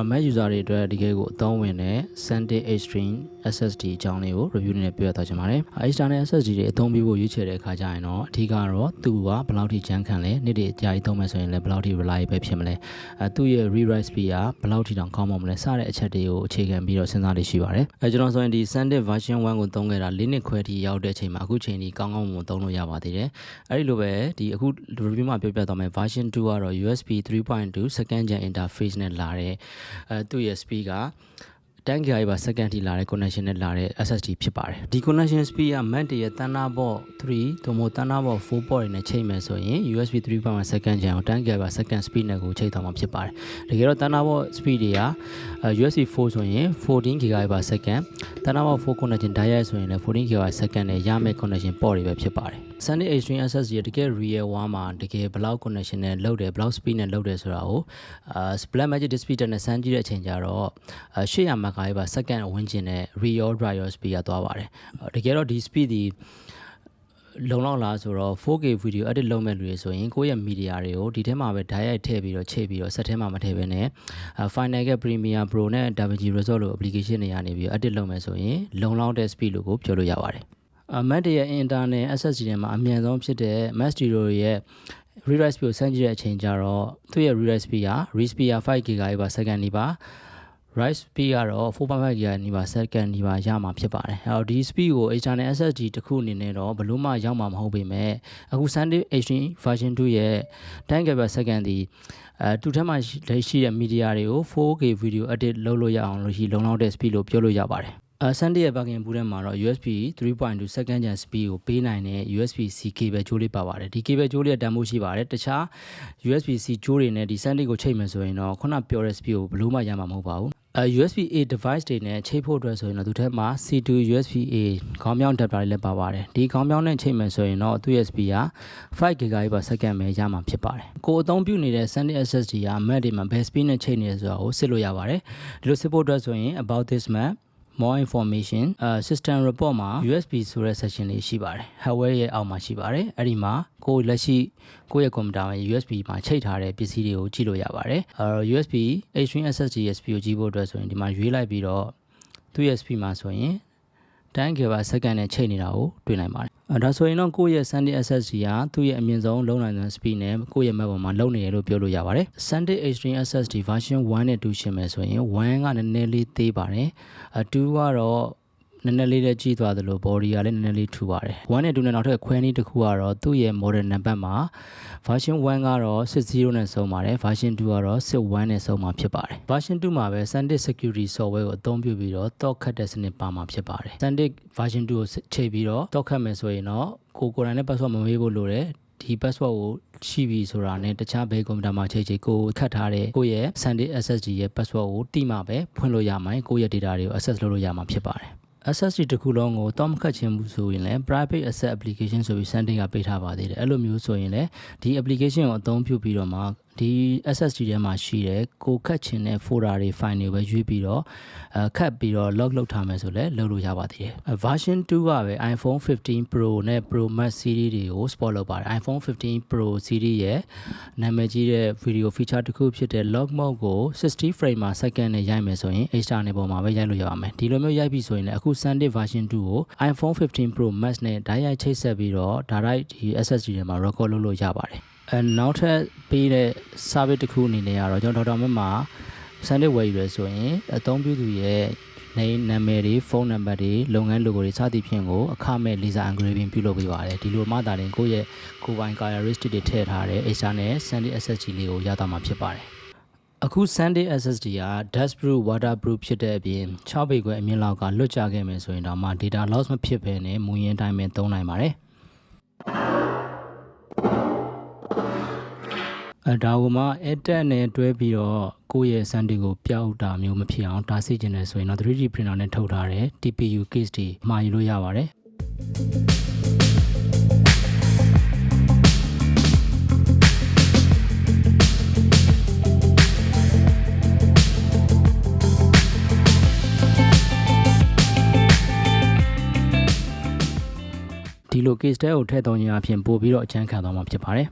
Mac user တွေအတွက်ဒီကေကိုအသုံးဝင်တဲ့ SanDisk SSD အကြောင်းလေးကို review နဲ့ပြောပြသွားချင်ပါတယ်။ external SSD တွေအသုံးပြုဖို့ရွေးချယ်တဲ့အခါကျရင်တော့အထူးကတော့သူကဘယ်လောက်ထိကြမ်းခံလဲနေ့တွေအကြာကြီးသုံးမယ်ဆိုရင်လည်းဘယ်လောက်ထိ reliable ဖြစ်မလဲသူ့ရဲ့ rewrite speed ကဘယ်လောက်ထိတောင်ကောင်းမလဲစတဲ့အချက်တွေကိုအခြေခံပြီးတော့စဉ်းစားလေးရှိပါတယ်။ကျွန်တော်ဆိုရင်ဒီ SanDisk version 1ကိုသုံးခဲ့တာ4နှစ်ခွဲထိရောက်တဲ့အချိန်မှာအခုချိန်ဒီကောင်းကောင်းမွန်သုံးလို့ရပါသေးတယ်။အဲဒီလိုပဲဒီအခု review မှာပြောပြသွားမယ် version 2ကတော့ USB 3.2 second gen interface နဲ့လာတဲ့သူ့ရဲ့ speed က𝐸𝐬𝐸𝐸 second ထိလာတဲ့ connection နဲ့လာတဲ့ SSD ဖြစ်ပါတယ်ဒီ connection speed က Mac ရဲ့ Thunderbolt 3သို့မဟုတ် Thunderbolt 4 port တွေနဲ့ချိန်မယ်ဆိုရင် USB 3.1 second gen ကို𝐸𝐬𝐸𝐸 second speed နဲ့ကိုချိန်သွားမှာဖြစ်ပါတယ်တကယ်တော့ Thunderbolt speed တွေက USB 4ဆိုရင် 14 GB/s Thunderbolt 4 connection ဓာတ်ရိုက်ဆိုရင်လည်း14 GB/s နဲ့ရမယ့် connection port တွေပဲဖြစ်ပါတယ်SanDisk SSD တကယ် real one မှာတကယ်ဘယ်လောက် connection နဲ့လုပ်တယ်ဘယ်လောက် speed နဲ့လုပ်တယ်ဆိုတာကိုBlackmagic speed နဲ့စမ်းကြည့်တဲ့အချိန်ကျတော့800 MB/s ဝန်းကျင်နဲ့ real write speed ကသွားပါတယ်တကယ်တော့ဒီ speed ဒီလုံလောက်လားဆိုတော့ 4K video edit လုပ်မဲ့လူတွေဆိုရင်ကိုယ့်ရဲ့ media တွေကိုဒီထဲမှာပဲဓာတ်ရိုက်ထည့်ပြီးတော့ချိန်ပြီးတော့ set ထဲမှာမထည့်ဘဲနဲ့ Final Cut Premiere Pro နဲ့ DaVinci Resolve လို့ application တွေကနေပြီးတော့ edit လုပ်မယ်ဆိုရင်လုံလောက်တဲ့ speed လို့ကိုပြောလို့ရပါတယ်Mac ရဲ့ internal SSD ထဲမှာအမြန်ဆုံးဖြစ်တဲ့ Mac Studio ရဲ့ rewrite speed ကိုစမ်းကြည့်တဲ့အချိန်ကျတော့သူ့ရဲ့ rewrite speed က read speed က5 GB/s နီးပါး write speed ကတော့ 4.5 GB/s နီးပါးရမှာဖြစ်ပါတယ်အဲ့တော့ဒီ speed ကို external SSD တစ်ခုအနေနဲ့တော့ဘယ်လို့မှရောက်မှာမဟုတ်ပေမဲ့အခု SanDisk version 2ရဲ့10 GB/s ဒီတူထဲမှာရှိတဲ့ media တွေကို 4K video edit လုပ်လို့ရအောင်လို့ရှိလုံလောက်တဲ့ speed လို့ပြောလို့ရပါတယ်SanDisk ရဲ့ plugin ဘူးထဲမှာတော့ USB 3.2 second gen speed ကိုပေးနိုင်တဲ့ USB-C cable ကြိုးလေးပါပါတယ်ဒီ cable ကြိုးလေးတန်ဖိုးရှိပါတယ်တခြား USB-C ကြိုးတွေနဲ့ဒီ SanDisk ကိုချိန်မယ်ဆိုရင်တော့ခုနပြောတဲ့ speed ကိုဘယ်လို့မှရမှာမဟုတ်ပါဘူးUSB-A device တွေနဲ့ချိန်ဖို့အတွက်ဆိုရင်တော့သူထဲမှာ C2 USB-A ခေါင်းပြောင်း adapter လေးလည်းပါပါတယ်ဒီခေါင်းပြောင်းနဲ့ချိန်မယ်ဆိုရင်တော့သူ့ရဲ့ speed က5 GB/s ပဲရမှာဖြစ်ပါတယ်ကိုအသုံးပြုနေတဲ့ SanDisk SSD က Mac တွေမှာဘယ် speed နဲ့ချိန်နေဆိုတာကိုစစ်လို့ရပါတယ်ဒီလိုစစ်ဖို့အတွက်ဆိုရင် about this Mac more information system report မှာ USB ဆိုတဲ့ section လေးရှိပါတယ် hardware ရဲ့အောက်မှာရှိပါတယ်အဲ့ဒီမှာကိုလက်ရှိကိုယ့်ရဲ့ computer မှာ USB မှာချိတ်ထားတဲ့ပစ္စည်းတွေကိုကြည့်လို့ရပါတယ်USB SSD ရဲ့ speed ကိုကြည့်ဖို့အတွက်ဆိုရင်ဒီမှာရွေးလိုက်ပြီးတော့သူ့ရဲ့ speed မှာဆိုရင်10 GB/s နဲ့ချိန်နေတာကိုတွေ့နိုင်ပါတယ်ဒါဆိုရင်တော့ကိုယ့်ရဲ့ SanDisk SSD ကသူ့ရဲ့အမြင့်ဆုံးလုံးနိုင်တဲ့ speed နဲ့ကိုယ့်ရဲ့ Mac ပေါ်မှာလုံနေတယ်လို့ပြောလို့ရပါတယ် SanDisk SSD version 1 နဲ့2ရှင်းမယ်ဆိုရင်1ကနည်းနည်းလေးသေးပါတယ်2ကတော့နည်းနည်းလေးလည်းကြီးသွားသလို body ကလည်းနည်းနည်းလေးထူပါတယ်1နဲ့2နဲ့နောက်ထပ်ခွဲနည်းတစ်ခုကတော့သူ့ရဲ့ model number မှာ version 1ကတော့60နဲ့ဆုံးပါတယ် version 2ကတော့61နဲ့ဆုံးမှာဖြစ်ပါတယ် version 2မှာပဲ SanDisk security software ကိုအသုံးပြုပြီးတော့တော့ခတ်တဲ့စနစ်ပါမှာဖြစ်ပါတယ် SanDisk version 2ကိုချိန်ပြီးတော့တော့ခတ်မယ်ဆိုရင်တော့ကိုယ်တိုင်နဲ့ password မမေးဖို့လိုတယ်ဒီ password ကိုရှိပြီဆိုတာနဲ့တခြားဘယ်ကွန်ပျူတာမှာချိန်ကိုခတ်ထားတဲ့ကိုယ့်ရဲ့ SanDisk SSD ရဲ့ password ကိုတိမှပဲဖွင့်လို့ရမှာကိုယ့်ရဲ့ data တွေကို access လုပ်လို့ရမှာဖြစ်ပါတယ်SSD တစ်ခုလုံးကိုတော့မခတ်ချင်ဘူးဆိုရင်လည်း private access application ဆိုပြီး SanDisk ကပေးထားပါသေးတယ်အဲ့လိုမျိုးဆိုရင်လည်းဒီ application ကိုအသုံးပြုပြီးတော့မှဒီ SSD ထဲမှာရှိတဲ့ကိုခတ်ချင်တဲ့ folder တွေ file တွေပဲရွေးပြီးတော့ခတ်ပြီးတော့ log လုပ်ထားမယ်ဆိုလည်းလုပ်လို့ရပါသေးတယ်version 2ကပဲ iPhone 15 Pro နဲ့ Pro Max series တွေကို support လုပ်ပါတယ် iPhone 15 Pro series ရဲ့နာမည်ကြီးတဲ့ video feature တစ်ခုဖြစ်တဲ့ log mode ကို60 frame per second နဲ့ရိုက်မယ်ဆိုရင် external ပေါ်မှာပဲရိုက်လို့ရပါမယ်ဒီလိုမျိုးရိုက်ပြီဆိုရင်လည်းအခု SanDisk version 2ကို iPhone 15 Pro Max နဲ့ဓာတ်ရိုက်ချိတ်ဆက်ပြီးတော့ direct ဒီ SSD ထဲမှာ record လုပ်လို့ရပါတယ်နောက်ထပ်ပေးတဲ့ service တစ်ခုအနေနဲ့ကတော့ကျွန်တော် Dr.Mac မှာ SanDisk ဝယ်ယူရဆိုရင်အသုံးပြုသူရဲ့နာမည်တွေဖုန်းနံပါတ်တွေလုပ်ငန်း logo တွေစသည်ဖြင့်ကိုအခမဲ့ laser engraving ပြုလုပ်ပေးပါတယ်ဒီလိုမှသာလျှင်ကိုယ့်ရဲ့ကိုယ်ပိုင် characteristic တွေထည့်ထားတဲ့ external SanDisk SSD လေးကိုရသွားမှာဖြစ်ပါတယ်အခု SanDisk SSD က dustproof waterproof ဖြစ်တဲ့အပြင်6 ပေခွဲအမြင့်လောက်ကလွတ်ကျခဲ့မယ်ဆိုရင်တော့မှ data loss မဖြစ်ဘဲနဲ့မူရင်းတိုင်းပဲသုံးနိုင်ပါတယ်ဒါကမှ AirTag နဲ့တွဲပြီးတော့ကိုယ့်ရဲ့ SanDisk ကိုပြောက်တာမျိုးမဖြစ်အောင်တားဆီးခြင်းနဲ့ဆိုရင်တော့ 3D printer နဲ့ထုတ်ထားတဲ့ TPU case တွေမှာယူလို့ရပါတယ်ဒီလို case တွေကိုထည့်သွင်းခြင်းအပြင်ပို့ပြီးတော့အကျန်းခံသွားမှာဖြစ်ပါတယ်